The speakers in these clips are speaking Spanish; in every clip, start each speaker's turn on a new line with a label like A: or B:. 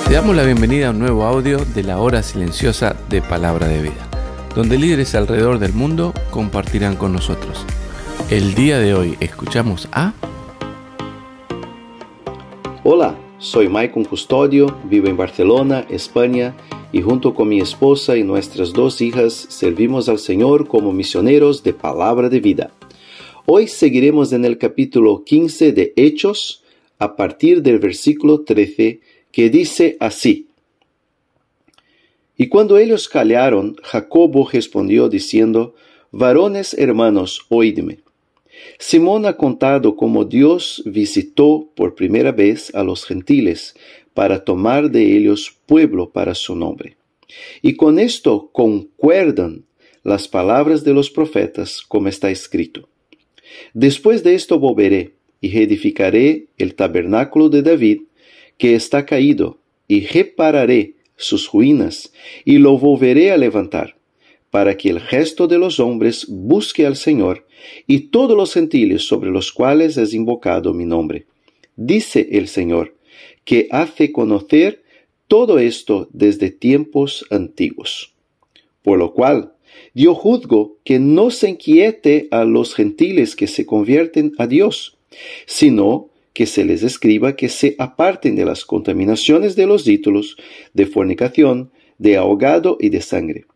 A: Te damos la bienvenida a un nuevo audio de la hora silenciosa de Palabra de Vida, donde líderes alrededor del mundo compartirán con nosotros. El día de hoy escuchamos a...
B: Hola, soy Maicon Custodio, vivo en Barcelona, España, y junto con mi esposa y nuestras dos hijas servimos al Señor como misioneros de Palabra de Vida. Hoy seguiremos en el capítulo 15 de Hechos, a partir del versículo 13, que dice así: Y cuando ellos callaron, Jacobo respondió diciendo: Varones hermanos, oídme. Simón ha contado cómo Dios visitó por primera vez a los gentiles para tomar de ellos pueblo para su nombre. Y con esto concuerdan las palabras de los profetas, como está escrito: Después de esto volveré y reedificaré el tabernáculo de David, que está caído, y repararé sus ruinas, y lo volveré a levantar, para que el resto de los hombres busque al Señor, y todos los gentiles sobre los cuales es invocado mi nombre. Dice el Señor, que hace conocer todo esto desde tiempos antiguos. Por lo cual, yo juzgo que no se inquiete a los gentiles que se convierten a Dios, sino que se les escriba que se aparten de las contaminaciones de los ídolos, de fornicación, de ahogado y de sangre.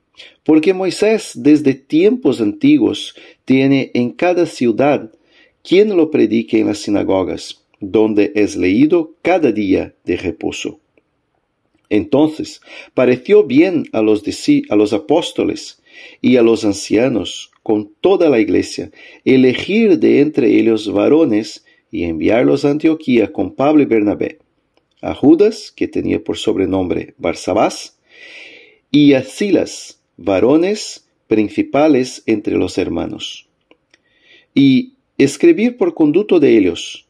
B: Porque Moisés desde tiempos antiguos tiene en cada ciudad quien lo predique en las sinagogas, donde es leído cada día de reposo. Entonces pareció bien a los apóstoles y a los ancianos, con toda la iglesia, elegir de entre ellos varones y enviarlos a Antioquía con Pablo y Bernabé, a Judas, que tenía por sobrenombre Barsabás, y a Silas, varones principales entre los hermanos, y escribir por conducto de ellos,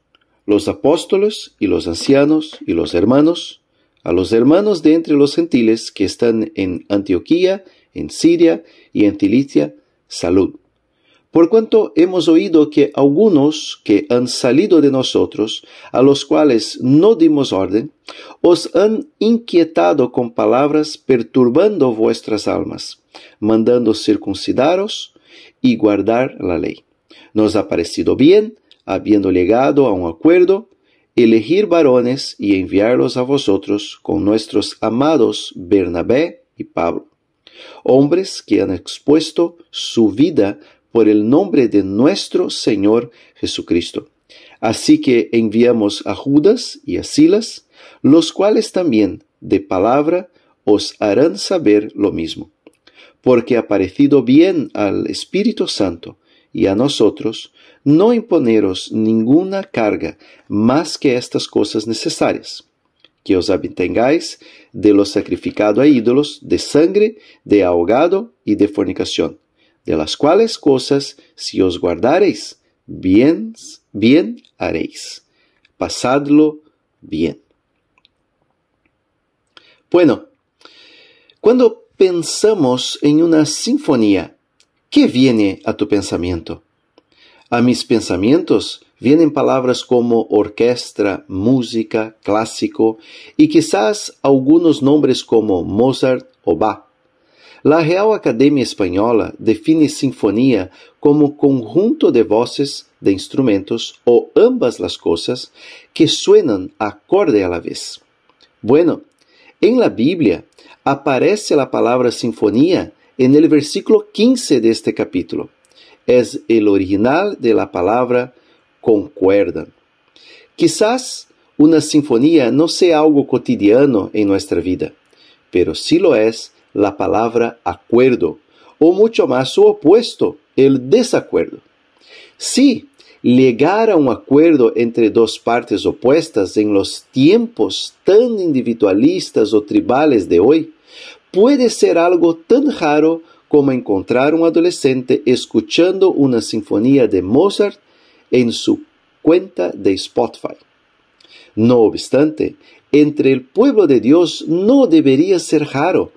B: los apóstoles y los ancianos y los hermanos, a los hermanos de entre los gentiles que están en Antioquía, en Siria y en Cilicia, salud. Por cuanto hemos oído que algunos que han salido de nosotros, a los cuales no dimos orden, os han inquietado con palabras perturbando vuestras almas, mandando circuncidaros y guardar la ley. Nos ha parecido bien, habiendo llegado a un acuerdo, elegir varones y enviarlos a vosotros con nuestros amados Bernabé y Pablo, hombres que han expuesto su vida por el nombre de nuestro Señor Jesucristo. Así que enviamos a Judas y a Silas, los cuales también de palabra os harán saber lo mismo, porque ha parecido bien al Espíritu Santo y a nosotros no imponeros ninguna carga más que estas cosas necesarias, que os abstengáis de lo sacrificado a ídolos, de sangre, de ahogado y de fornicación, de las cuales cosas, si os guardareis, bien haréis. Pasadlo bien. Bueno, cuando pensamos en una sinfonía, ¿qué viene a tu pensamiento? A mis pensamientos vienen palabras como orquesta, música, clásico y quizás algunos nombres como Mozart o Bach. La Real Academia Española define sinfonía como conjunto de voces, de instrumentos o ambas las cosas que suenan acorde a la vez. Bueno, en la Biblia aparece la palabra sinfonía en el versículo 15 de este capítulo. Es el original de la palabra concuerdan. Quizás una sinfonía no sea algo cotidiano en nuestra vida, pero sí lo es la palabra acuerdo, o mucho más su opuesto, el desacuerdo. Sí, llegar a un acuerdo entre dos partes opuestas en los tiempos tan individualistas o tribales de hoy puede ser algo tan raro como encontrar un adolescente escuchando una sinfonía de Mozart en su cuenta de Spotify. No obstante, entre el pueblo de Dios no debería ser raro.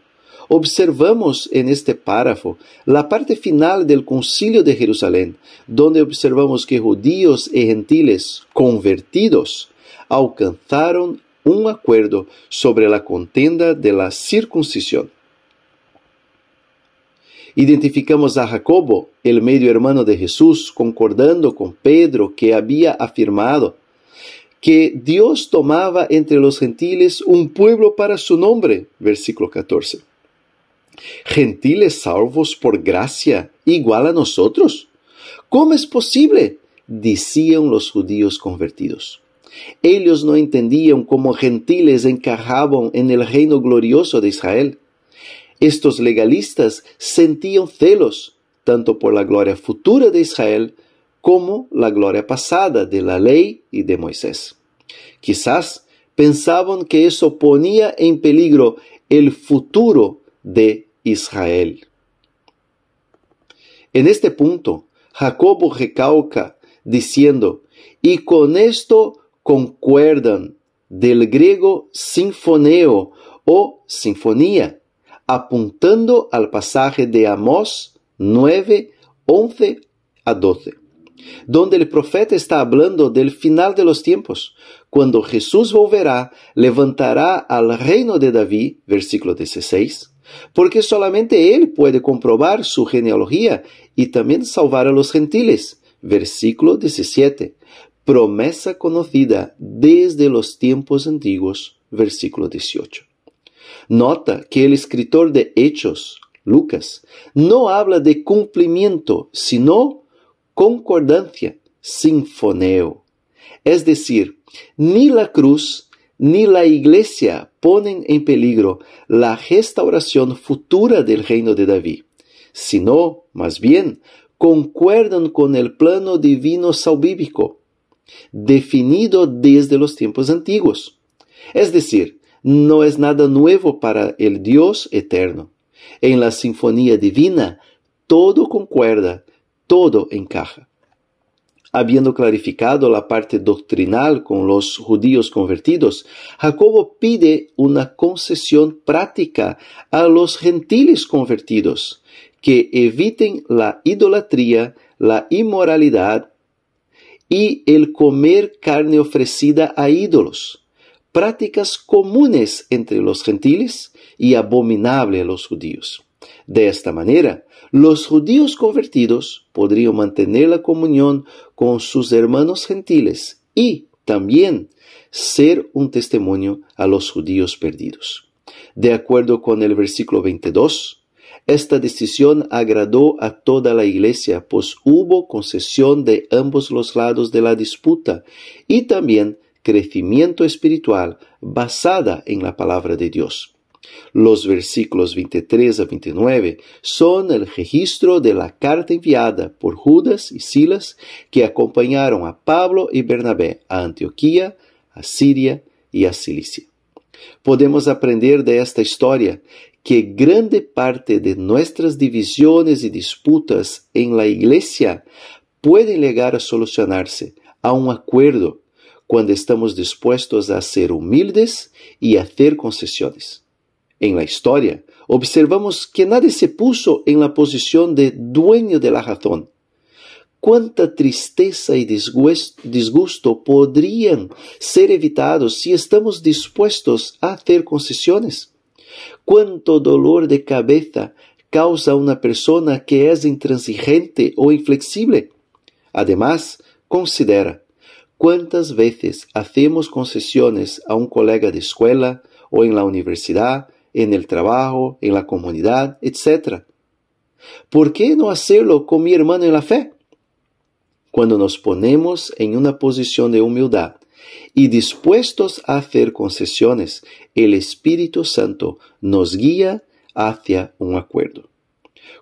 B: Observamos en este párrafo la parte final del Concilio de Jerusalén, donde observamos que judíos y gentiles convertidos alcanzaron un acuerdo sobre la contienda de la circuncisión. Identificamos a Jacobo, el medio hermano de Jesús, concordando con Pedro, que había afirmado que Dios tomaba entre los gentiles un pueblo para su nombre, versículo 14. ¿Gentiles salvos por gracia igual a nosotros? ¿Cómo es posible?, decían los judíos convertidos. Ellos no entendían cómo gentiles encajaban en el reino glorioso de Israel. Estos legalistas sentían celos tanto por la gloria futura de Israel como la gloria pasada de la ley y de Moisés. Quizás pensaban que eso ponía en peligro el futuro de Israel. En este punto, Jacobo recalca diciendo, y con esto concuerdan, del griego sinfoneo o sinfonía, apuntando al pasaje de Amós 9, 11 a 12, donde el profeta está hablando del final de los tiempos, cuando Jesús volverá, levantará al reino de David, versículo 16, porque solamente Él puede comprobar su genealogía y también salvar a los gentiles, versículo 17, promesa conocida desde los tiempos antiguos, versículo 18. Nota que el escritor de Hechos, Lucas, no habla de cumplimiento, sino concordancia, sinfoneo. Es decir, ni la cruz ni la iglesia ponen en peligro la restauración futura del reino de David, sino, más bien, concuerdan con el plano divino salvífico, definido desde los tiempos antiguos. Es decir, no es nada nuevo para el Dios eterno. En la sinfonía divina, todo concuerda, todo encaja. Habiendo clarificado la parte doctrinal con los judíos convertidos, Jacobo pide una concesión práctica a los gentiles convertidos, que eviten la idolatría, la inmoralidad y el comer carne ofrecida a ídolos, prácticas comunes entre los gentiles y abominables a los judíos. De esta manera, los judíos convertidos podrían mantener la comunión con sus hermanos gentiles y también ser un testimonio a los judíos perdidos. De acuerdo con el versículo 22, esta decisión agradó a toda la iglesia, pues hubo concesión de ambos los lados de la disputa y también crecimiento espiritual basada en la palabra de Dios. Los versículos 23 a 29 son el registro de la carta enviada por Judas y Silas que acompañaron a Pablo y Bernabé a Antioquía, a Siria y a Cilicia. Podemos aprender de esta historia que grande parte de nuestras divisiones y disputas en la iglesia pueden llegar a solucionarse a un acuerdo cuando estamos dispuestos a ser humildes y a hacer concesiones. En la historia, observamos que nadie se puso en la posición de dueño de la razón. ¿Cuánta tristeza y disgusto podrían ser evitados si estamos dispuestos a hacer concesiones? ¿Cuánto dolor de cabeza causa una persona que es intransigente o inflexible? Además, considera cuántas veces hacemos concesiones a un colega de escuela o en la universidad, en el trabajo, en la comunidad, etc. ¿Por qué no hacerlo con mi hermano en la fe? Cuando nos ponemos en una posición de humildad y dispuestos a hacer concesiones, el Espíritu Santo nos guía hacia un acuerdo.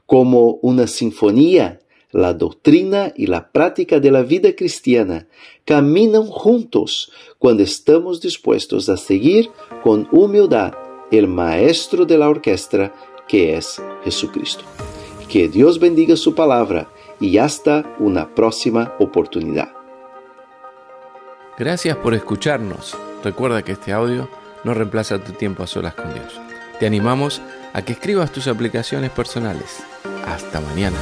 B: Como una sinfonía, la doctrina y la práctica de la vida cristiana caminan juntos cuando estamos dispuestos a seguir con humildad el maestro de la orquesta, que es Jesucristo. Que Dios bendiga su palabra y hasta una próxima oportunidad.
A: Gracias por escucharnos. Recuerda que este audio no reemplaza tu tiempo a solas con Dios. Te animamos a que escribas tus aplicaciones personales. Hasta mañana.